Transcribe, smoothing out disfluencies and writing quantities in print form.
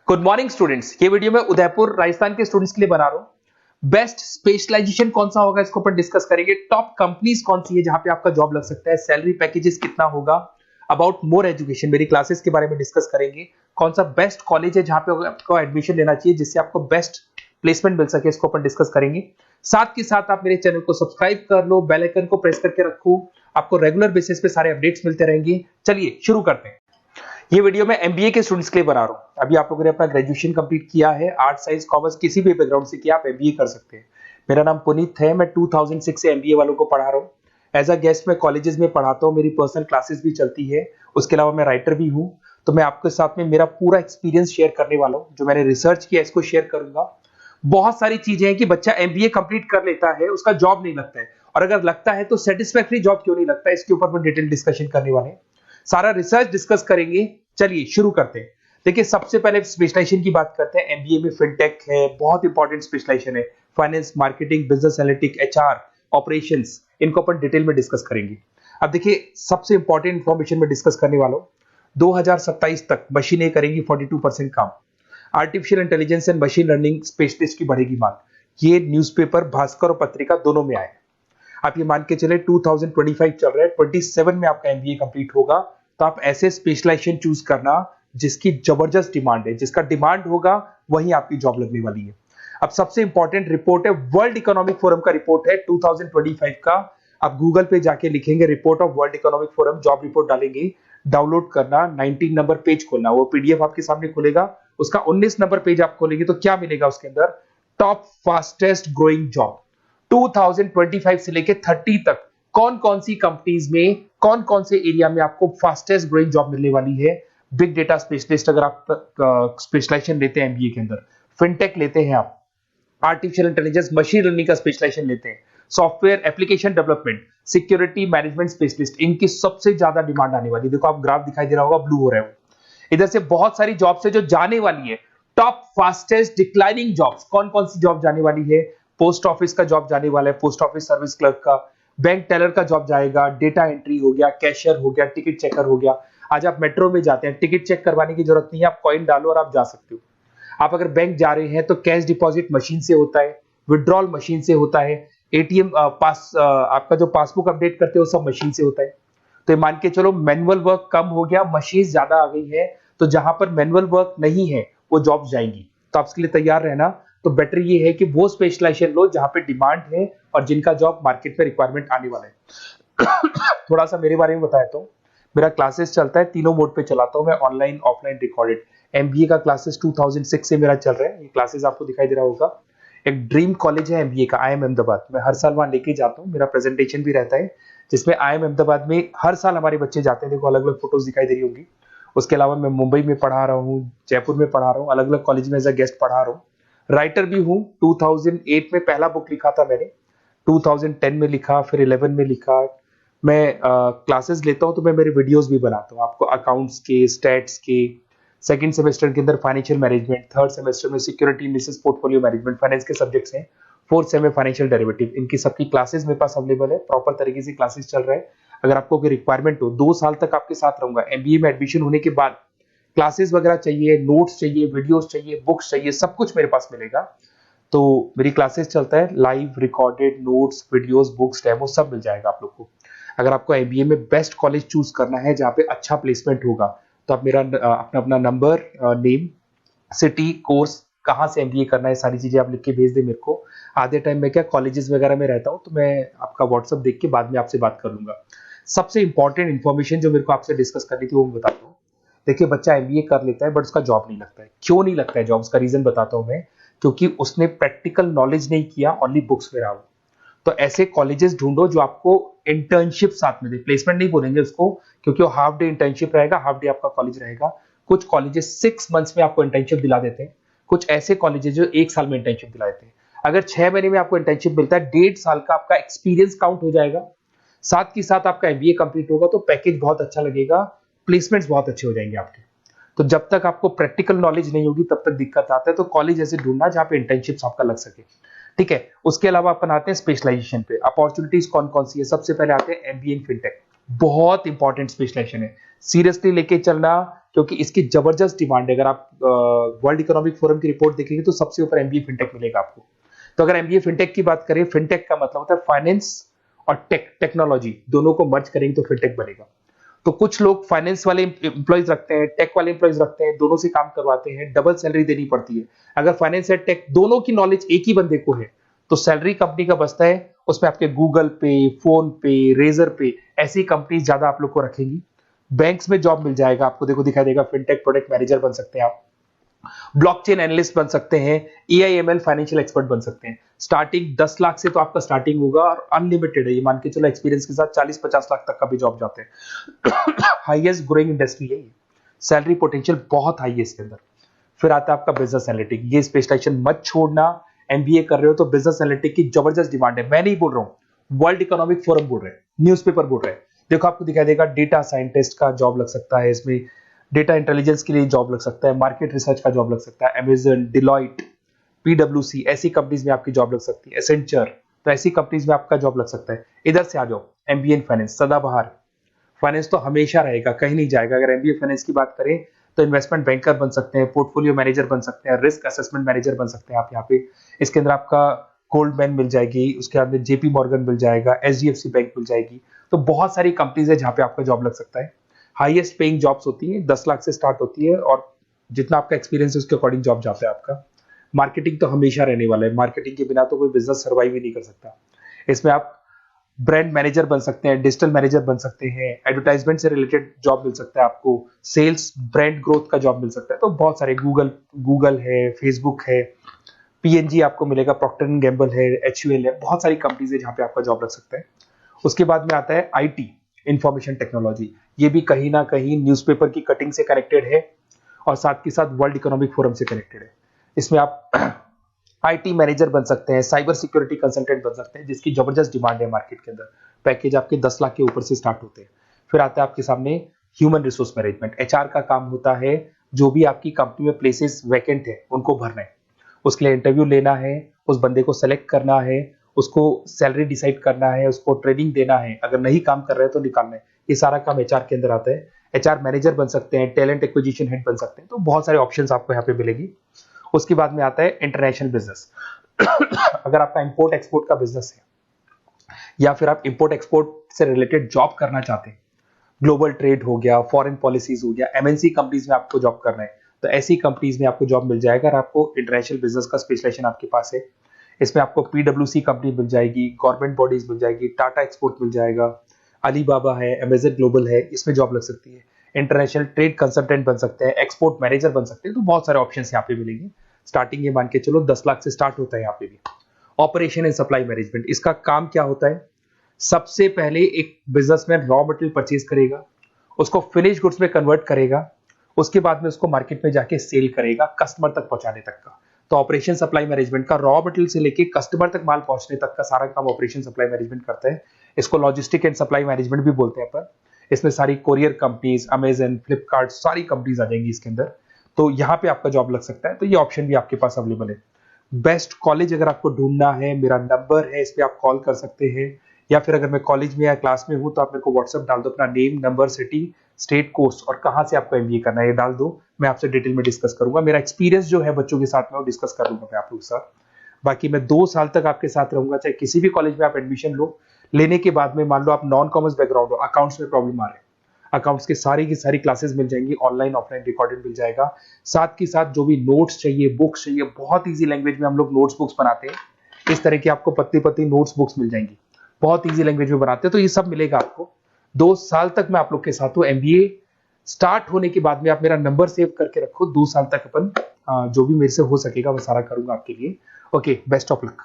Good morning students. ये video मैं उदयपुर राजस्थान के स्टूडेंट्स के लिए बना रहा हूं। बेस्ट स्पेशलाइजेशन कौन सा होगा इसको अपन डिस्कस करेंगे। टॉप कंपनीज कौन सी है जहां पे आपका जॉब लग सकता है, सैलरी पैकेजेस कितना होगा, अबाउट मोर एजुकेशन मेरी क्लासेस के बारे में डिस्कस करेंगे। कौन सा बेस्ट कॉलेज है जहां पे आपको एडमिशन लेना चाहिए जिससे आपको बेस्ट प्लेसमेंट मिल सके, इसको अपन डिस्कस करेंगे। साथ के साथ आप मेरे चैनल को सब्सक्राइब कर लो, बेल आइकन को प्रेस करके रखो, आपको रेगुलर बेसिस पे सारे अपडेट्स मिलते रहेंगे। चलिए शुरू करते हैं। ये वीडियो मैं एमबीए के स्टूडेंट्स के लिए बना रहा हूं। अभी आप लोगों ने अपना ग्रेजुएशन कंप्लीट किया है, आर्ट साइंस कॉमर्स किसी भी बैकग्राउंड से किया, आप एमबीए कर सकते हैं। मेरा नाम पुनीत है, मैं 2006 से एमबीए वालों को पढ़ा रहा हूं। एज अ गेस्ट मैं कॉलेजेस में पढ़ाता हूं, मेरी पर्सनल क्लासेस भी चलती है। उसके अलावा मैं राइटर भी हूं। तो मैं आपके साथ में मेरा पूरा एक्सपीरियंस शेयर करने वाला हूं, जो मैंने रिसर्च किया इसको शेयर करूंगा। बहुत सारी चीजें हैं कि बच्चा एमबीए कंप्लीट कर लेता है, उसका जॉब नहीं लगता है, और अगर लगता है तो सेटिस्फैक्टरी जॉब क्यों नहीं लगता है, इसके ऊपर मैं डिटेल डिस्कशन करने वाले हैं। सारा रिसर्च डिस्कस करेंगे। चलिए शुरू करते हैं। देखिए सबसे पहले स्पेशलाइजेशन की बात करते हैं। एमबीए में फिनटेक है, बहुत इंपॉर्टेंट स्पेशलाइजेशन है। Finance, marketing, business analytic, HR, operations, इनको अपन डिटेल में डिस्कस करेंगे। अब देखिए सबसे इंपॉर्टेंट इंफॉर्मेशन में डिस्कस करने वाला हूं। 2027 तक मशीनें करेंगी 42% काम। Artificial intelligence and machine learning specialist की बढ़ेगी मांग। ये न्यूज़पेपर, भास्कर और पत्रिका दोनों में आए। आप ये मान के चले 2025 चल रहा है, 27 में आपका एमबीए कंप्लीट होगा। तो आप ऐसे स्पेशलाइजेशन चूज करना जिसकी जबरदस्त डिमांड है, जिसका डिमांड होगा वही आपकी जॉब लगने वाली है। अब सबसे इंपॉर्टेंट रिपोर्ट है, वर्ल्ड इकोनॉमिक फोरम का रिपोर्ट है 2025 का। आप गूगल पे जाके लिखेंगे report of world economic forum, job report डालेंगे, डाउनलोड करना, 19 नंबर पेज खोलना, वो पीडीएफ आपके सामने खुलेगा। उसका 19 नंबर पेज आप खोलेंगे तो क्या मिलेगा उसके अंदर, टॉप फास्टेस्ट ग्रोइंग जॉब 2025 से लेके 30 तक कौन कौन सी कंपनीज में, कौन कौन से एरिया में आपको फास्टेस्ट ग्रोइंग जॉब मिलने वाली है। बिग डेटा स्पेशलिस्ट अगर आप स्पेशलाइजेशन लेते हैं एमबीए के अंदर, फिनटेक लेते हैं आप, आर्टिफिशियल इंटेलिजेंस मशीन लर्निंग का स्पेशलाइजेशन लेते हैं, software application development, security management specialist, इनकी सबसे ज्यादा डिमांड आने वाली है। देखो आप ग्राफ दिखाई दे रहा होगा, ब्लू हो रहा है। इधर से बहुत सारी जॉब्स है जो जाने वाली है। टॉप फास्टेस्ट डिक्लाइनिंग जॉब्स, कौन कौन सी जॉब जाने वाली है। पोस्ट ऑफिस का जॉब जाने वाला है, पोस्ट ऑफिस सर्विस क्लर्क का, बैंक टेलर का जॉब जाएगा, डेटा एंट्री हो गया, कैशियर हो गया, टिकट चेकर हो गया। आज आप मेट्रो में जाते हैं, टिकट चेक करवाने की जरूरत नहीं है, आप कॉइन डालो और आप जा सकते हो। आप अगर बैंक जा रहे हैं तो कैश डिपॉजिट मशीन से होता है, विड्रॉल मशीन से होता है, एटीएम आपका जो पासबुक अपडेट करते हो सब मशीन से होता है। तो ये मान के चलो मैनुअल वर्क कम हो गया, मशीन ज्यादा आ गई है। तो जहां पर मैनुअल वर्क नहीं है वो जॉब जाएंगी। तो आप इसके लिए तैयार रहना। तो बेटर ये है कि वो स्पेशलाइजेशन लो जहां पे डिमांड है और जिनका जॉब मार्केट में रिक्वायरमेंट आने वाला है। थोड़ा सा मेरे बारे में बताया तो मेरा क्लासेस चलता है, तीनों मोड पे चलाता हूं मैं, ऑनलाइन, ऑफलाइन, रिकॉर्डेड। एमबीए का क्लासेस 2006 से मेरा चल रहा है। ये क्लासेस आपको दिखाई दे रहा होगा। एक ड्रीम कॉलेज है एमबीए का, IIM अहमदाबाद। मैं हर साल वहां लेके जाता हूँ, मेरा प्रेजेंटेशन भी रहता है जिसमें IIM अहमदाबाद में हर साल हमारे बच्चे जाते हैं। देखो अलग अलग फोटोज दिखाई दे रही होंगी। उसके अलावा मैं मुंबई में पढ़ा रहा हूँ, जयपुर में पढ़ा रहा हूँ, अलग अलग कॉलेज में एज अ गेस्ट पढ़ा रहा हूँ। राइटर भी हूँ। 2008 में पहला बुक लिखा था मैंने, 2010 में लिखा, फिर 11 में लिखा। मैं क्लासेस लेता हूँ तो मैं मेरे वीडियोस भी बनाता हूँ आपको, अकाउंट्स के, स्टैट्स के। सेकंड सेमेस्टर के अंदर फाइनेंशियल मैनेजमेंट, थर्ड सेमेस्टर में security analysis, portfolio management, finance के सब्जेक्ट्स हैं। फोर्थ सेम में फाइनेंशियल डेरिवेटिव, इनकी सबकी क्लासेस मेरे पास अवेलेबल है, प्रॉपर तरीके से क्लासेस चल रहा है। अगर आपको कोई रिक्वायरमेंट हो, 2 साल तक आपके साथ रहूंगा। एमबीए में एडमिशन होने के बाद क्लासेस वगैरह चाहिए, नोट्स चाहिए, वीडियोस चाहिए, बुक्स चाहिए, सब कुछ मेरे पास मिलेगा। तो मेरी क्लासेस चलता है, live, recorded, notes, videos, books, demo सब मिल जाएगा आप लोग को। अगर आपको एमबीए में बेस्ट कॉलेज चूज करना है जहाँ पे अच्छा प्लेसमेंट होगा, तो आप मेरा अपना अपना नंबर, नेम, सिटी, कोर्स, कहाँ से एमबीए करना है, सारी चीजें आप लिख के भेज दे मेरे को। आधे टाइम में क्या कॉलेजेस वगैरह में रहता हूँ, तो मैं आपका व्हाट्सअप देख के बाद में आपसे बात कर लूंगा। सबसे इंपॉर्टेंट इन्फॉर्मेशन जो मेरे को आपसे डिस्कस करनी थी वो मैं बताता हूँ। देखिए बच्चा एमबीए कर लेता है बट उसका जॉब नहीं लगता है। क्यों नहीं लगता है जॉब, उसका रीजन बताता हूँ मैं। क्योंकि उसने प्रैक्टिकल नॉलेज नहीं किया, ओनली बुक्स में रहा हो। तो ऐसे कॉलेजेस ढूंढो जो आपको इंटर्नशिप साथ में दे। प्लेसमेंट नहीं बोलेंगे उसको, क्योंकि वो हाफ डे इंटर्नशिप रहेगा, हाफ डे आपका कॉलेज रहेगा। कुछ कॉलेजेस 6 मंथ्स में आपको इंटर्नशिप दिला देते हैं, कुछ ऐसे कॉलेजेस जो 1 साल में इंटर्नशिप दिला देते हैं। अगर 6 महीने में आपको इंटर्नशिप मिलता है, 1.5 साल का आपका एक्सपीरियंस काउंट हो जाएगा। साथ ही साथ आपका एमबीए कंप्लीट होगा तो पैकेज बहुत अच्छा लगेगा, प्लेसमेंट्स बहुत अच्छे हो जाएंगे आपके। तो जब तक आपको प्रैक्टिकल नॉलेज नहीं होगी तब तक दिक्कत आता है। तो कॉलेज ऐसे ढूंढना जहां पे इंटर्नशिप्स आपका लग सके, ठीक है। उसके अलावा अपन आते हैं स्पेशलाइजेशन पे। अपॉर्चुनिटीज कौन कौन सी है, सबसे पहले आते हैं एमबीए इन फिनटेक। बहुत इंपॉर्टेंट स्पेशलाइजेशन है, सीरियसली लेके चलना। क्योंकि इसकी जबरदस्त डिमांड है। अगर आप वर्ल्ड इकोनॉमिक फोरम की रिपोर्ट देखेंगे तो सबसे ऊपर एमबीए फिनटेक मिलेगा आपको। तो अगर एमबीए फिनटेक की बात करें, फिनटेक का मतलब होता है फाइनेंस और टेक्नोलॉजी दोनों को मर्ज करेंगे तो फिनटेक बनेगा। तो कुछ लोग फाइनेंस वाले एम्प्लॉइज रखते हैं, टेक वाले एम्प्लॉइज रखते हैं, दोनों से काम करवाते हैं, डबल सैलरी देनी पड़ती है। अगर फाइनेंस या टेक दोनों की नॉलेज एक ही बंदे को है तो सैलरी कंपनी का बचता है, उसमें आपके गूगल पे, फोन पे, रेजर पे ऐसी कंपनी ज्यादा आप लोग को रखेंगी। बैंक्स में जॉब मिल जाएगा आपको, देखो दिखाई देगा, फिनटेक प्रोडक्ट मैनेजर बन सकते हैं आप, ब्लॉकचेन एनालिस्ट बन सकते हैं, एआईएमएल फाइनेंशियल एक्सपर्ट बन सकते हैं। स्टार्टिंग 10 लाख से तो आपका स्टार्टिंग होगा और अनलिमिटेड है, ये मान के चलो एक्सपीरियंस के साथ 40-50 लाख तक का भी जॉब जाते हैं। हाईएस्ट ग्रोइंग इंडस्ट्री है ये, सैलरी पोटेंशियल बहुत हाई है इसके अंदर। फिर आता है आपका बिजनेस एनालिटिक, ये स्पेशलाइजेशन मत छोड़ना। एमबीए कर रहे हो तो बिजनेस एनालिटिक की जबरदस्त डिमांड है। मैं नहीं बोल रहा हूं, वर्ल्ड इकोनॉमिक फोरम बोल रहे हैं, न्यूज़पेपर बोल रहे हैं। देखो आपको दिखाई देगा, डेटा साइंटिस्ट का जॉब लग सकता है इसमें, डेटा इंटेलिजेंस के लिए जॉब लग सकता है, मार्केट रिसर्च का जॉब लग सकता है, अमेजन, डिलॉइट, पीडब्ल्यूसी ऐसी कंपनीज में आपकी जॉब लग सकती है, एसेंचर, तो ऐसी कंपनीज में आपका जॉब लग सकता है। इधर से आ जाओ, एमबीए इन फाइनेंस सदाबहार, फाइनेंस तो हमेशा रहेगा, कहीं नहीं जाएगा। अगर एमबीए फाइनेंस की बात करें तो इन्वेस्टमेंट बैंकर बन सकते हैं, पोर्टफोलियो मैनेजर बन सकते हैं, रिस्क असेसमेंट मैनेजर बन सकते हैं आप यहाँ पे। इसके अंदर आपका गोल्डमैन मिल जाएगी, उसके बाद में जेपी मॉर्गन मिल जाएगा, एचडीएफसी बैंक मिल जाएगी। तो बहुत सारी कंपनीज है जहां पे आपका जॉब लग सकता है। हाईएस्ट पेइंग जॉब्स होती हैं, 10 लाख से स्टार्ट होती है और जितना आपका एक्सपीरियंस है उसके अकॉर्डिंग जॉब जाता है आपका। मार्केटिंग तो हमेशा रहने वाला है, मार्केटिंग के बिना तो कोई बिजनेस सर्वाइव ही नहीं कर सकता। इसमें आप ब्रांड मैनेजर बन सकते हैं, डिजिटल मैनेजर बन सकते हैं, एडवर्टाइजमेंट से रिलेटेड जॉब मिल सकता है आपको, सेल्स ब्रांड ग्रोथ का जॉब मिल सकता है। तो बहुत सारे गूगल है, फेसबुक है, पीएनजी आपको मिलेगा, प्रॉक्टर एंड गैम्बल है, एचयूएल है, बहुत सारी कंपनीज है जहां पे आपका जॉब लग सकता है। उसके बाद में आता है आईटी, इंफॉर्मेशन टेक्नोलॉजी। ये भी कहीं ना कहीं न्यूज़पेपर की कटिंग से कनेक्टेड है और साथ के साथ वर्ल्ड इकोनॉमिक फोरम से कनेक्टेड है। इसमें आप आईटी मैनेजर बन सकते हैं, साइबर सिक्योरिटी कंसल्टेंट बन सकते हैं, जिसकी जबरदस्त डिमांड है मार्केट के अंदर। पैकेज आपके 10 लाख के ऊपर से स्टार्ट होते हैं। फिर आता है आपके सामने ह्यूमन रिसोर्स मैनेजमेंट, एचआर का काम होता है, जो भी आपकी कंपनी में प्लेसेस वैकेंट है उनको भरना है, उसके लिए इंटरव्यू लेना है, उस बंदे को सेलेक्ट करना है, उसको सैलरी डिसाइड करना है, उसको ट्रेनिंग देना है, अगर नहीं काम कर रहे हैं तो निकालना है। ये सारा काम एचआर के अंदर आता है। एचआर मैनेजर बन सकते हैं, टैलेंट एक्विजिशन हेड बन सकते हैं, तो बहुत सारे ऑप्शंस आपको यहाँ पे मिलेगी। उसके बाद में आता है इंटरनेशनल बिजनेस। अगर आपका इंपोर्ट एक्सपोर्ट का बिजनेस है या फिर आप इंपोर्ट एक्सपोर्ट से रिलेटेड जॉब करना चाहते हैं, ग्लोबल ट्रेड हो गया, फॉरेन पॉलिसीज हो गया, एमएनसी कंपनीज में आपको जॉब करना है, तो ऐसी कंपनीज में आपको जॉब मिल जाएगा। अगर आपको इंटरनेशनल बिजनेस का स्पेशलाइजेशन आपके पास है, इसमें आपको पीडब्ल्यूसी कंपनी मिल जाएगी, गवर्नमेंट बॉडीज मिल जाएगी, टाटा एक्सपोर्ट मिल जाएगा, अलीबाबा है, अमेजन ग्लोबल है, इसमें जॉब लग सकती है। इंटरनेशनल ट्रेड कंसल्टेंट बन सकते हैं, एक्सपोर्ट मैनेजर बन सकते हैं, तो बहुत सारे ऑप्शंस यहाँ पे मिलेंगे। स्टार्टिंग ये मान के चलो 10 लाख से स्टार्ट होता है यहाँ पे भी। ऑपरेशन एंड सप्लाई मैनेजमेंट, इसका काम क्या होता है? सबसे पहले एक बिजनेसमैन रॉ मटेरियल परचेज करेगा, उसको फिनिश गुड्स में कन्वर्ट करेगा, उसके बाद में उसको मार्केट में जाके सेल करेगा कस्टमर तक पहुंचाने तक का। तो ऑपरेशन सप्लाई मैनेजमेंट का रॉ मटेरियल से लेके कस्टमर तक माल पहुंचने तक का सारा काम ऑपरेशन सप्लाई मैनेजमेंट करता है। इसको लॉजिस्टिक एंड सप्लाई मैनेजमेंट भी बोलते हैं अपन। इसमें सारी कोरियर कंपनीज, अमेजन, फ्लिपकार्ट, सारी कंपनीज आ जाएंगी इसके अंदर। तो यहाँ पे आपका जॉब लग सकता है। तो ये ऑप्शन भी आपके पास अवेलेबल है। बेस्ट कॉलेज अगर आपको ढूंढना है, मेरा नंबर है, इस पे आप कॉल कर सकते हैं, या फिर अगर मैं कॉलेज में या क्लास में हूं तो आप मेरे को व्हाट्सएप डाल दो, अपना name, number, city, state, course और कहां से आपको एमबीए करना है ये डाल दो। मैं आपसे डिटेल में डिस्कस करूंगा। मेरा एक्सपीरियंस जो है बच्चों के साथ में वो डिस्कस कर लूंगा मैं आप लोगों के साथ। बाकी मैं 2 साल तक आपके साथ रहूंगा, चाहे किसी भी कॉलेज में आप एडमिशन लो। लेने के बाद में मान लो आप नॉन कॉमर्स बैकग्राउंड हो, अकाउंट्स में प्रॉब्लम आ रहा है, अकाउंट्स की सारी क्लासेस मिल जाएंगी, ऑनलाइन ऑफलाइन रिकॉर्डेड मिल जाएगा। साथ के साथ जो भी नोट्स चाहिए, बुक्स चाहिए, बहुत ईजी लैंग्वेज में हम लोग नोट्स बुक्स बनाते हैं। इस तरह की आपको पत्ती पत्ती नोट्स बुक्स मिल जाएंगी, बहुत ईजी लैंग्वेज में बनाते हैं। तो ये सब मिलेगा आपको। 2 साल तक मैं आप लोग के साथ हूँ। एमबीए स्टार्ट होने के बाद में आप मेरा नंबर सेव करके रखो। 2 साल तक अपन जो भी मेरे से हो सकेगा वो सारा करूंगा आपके लिए। Okay, best of luck.